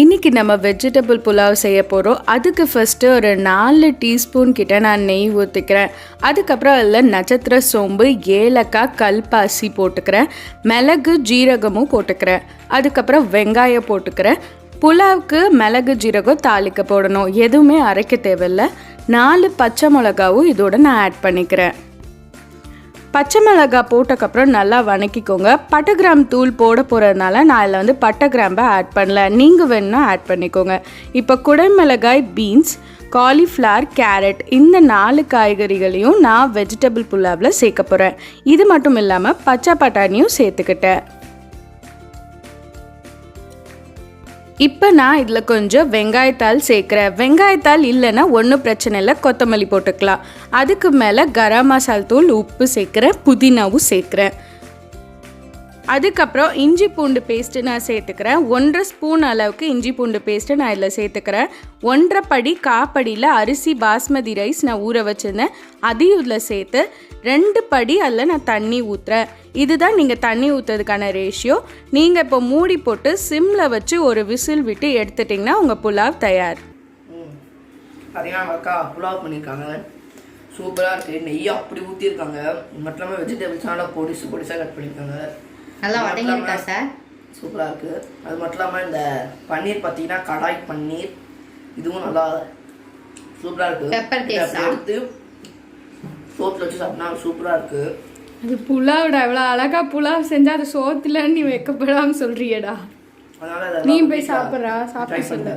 இன்றைக்கி நம்ம வெஜிடபிள் புலாவ் செய்ய போகிறோம். அதுக்கு ஃபஸ்ட்டு ஒரு 4 டீஸ்பூன் கிட்ட நான் நெய் ஊற்றிக்கிறேன். அதுக்கப்புறம் அதில் நட்சத்திர சோம்பு, ஏலக்காய், கல்பாசி போட்டுக்கிறேன். மிளகு, ஜீரகமும் போட்டுக்கிறேன். அதுக்கப்புறம் வெங்காயம் போட்டுக்கிறேன். புலாவுக்கு மிளகு, ஜீரகம் தாளிக்க போடணும். எதுவுமே அரைக்க தேவையில்லை. 4 பச்சை மிளகாவும் இதோட நான் ஆட் பண்ணிக்கிறேன். பச்சை மிளகாய் போட்டக்கப்புறம் நல்லா வணக்கிக்கோங்க. பட்டை கிராம்பு தூள் போட போகிறதுனால நான் இதில் வந்து பட்டை கிராம்பை ஆட் பண்ணல. நீங்கள் வேணுன்னா ஆட் பண்ணிக்கோங்க. இப்போ குடைமிளகாய், பீன்ஸ், காலிஃப்ளவர், கேரட் இந்த 4 காய்கறிகளையும் நான் வெஜிடபிள் புலாவில் சேர்க்க போகிறேன். இது மட்டும் இல்லாமல் பச்சை பட்டாணியும் சேர்த்துக்கிட்டேன். இப்போ நான் இதில் கொஞ்சம் வெங்காயத்தாள் சேர்க்குறேன். வெங்காயத்தாள் இல்லைன்னா ஒன்றும் பிரச்சனை இல்லை, கொத்தமல்லி போட்டுக்கலாம். அதுக்கு மேலே கரம் மசாலா தூள், உப்பு சேர்க்குறேன், புதினாவும் சேர்க்குறேன். அதுக்கப்புறம் இஞ்சி பூண்டு பேஸ்ட்டு நான் சேர்த்துக்கிறேன். 1.5 ஸ்பூன் அளவுக்கு இஞ்சி பூண்டு பேஸ்ட்டு நான் இதில் சேர்த்துக்கிறேன். 1.5 படி காப்படியில் அரிசி பாஸ்மதி ரைஸ் நான் ஊற வச்சுருந்தேன், அதையும் இதில் சேர்த்து 2 படி அதில் நான் தண்ணி ஊற்றுறேன். இதுதான் நீங்கள் தண்ணி ஊற்றுறதுக்கான ரேஷியோ. நீங்கள் இப்போ மூடி போட்டு சிம்மில் வச்சு ஒரு விசில் விட்டு எடுத்துட்டிங்கன்னா உங்கள் புலாவ் தயார். பார்த்தீங்கன்னா அக்கா புலாவ் பண்ணியிருக்காங்க, சூப்பராக இருக்குது. நெய்யை அப்படி ஊற்றிருக்காங்க. மட்டும் இல்லாமல் வெஜிடபிள்ஸ் நல்லா பொடிசாக கட் பண்ணியிருக்காங்க. நல்லா வதங்கிருக்கா சார், சூப்பராக இருக்குது. அது மட்டும் இல்லாமல் இந்த பன்னீர் பார்த்தீங்கன்னா கடாய் பன்னீர், இதுவும் நல்லா சூப்பராக இருக்குது. பெப்பர் டேஸ்ட் எடுத்து சோத்தில் வச்சு சாப்பிட்டா சூப்பராக இருக்குது. அது புலாவ்டா, எவ்வளோ அழகாக புலாவ் செஞ்சால் அது சோத்துலன்னு நீ வைக்கப்படாமல் சொல்கிறியடா. அதனால் நீ போய் சாப்பிட்றா, சாப்பிட சொல்லு.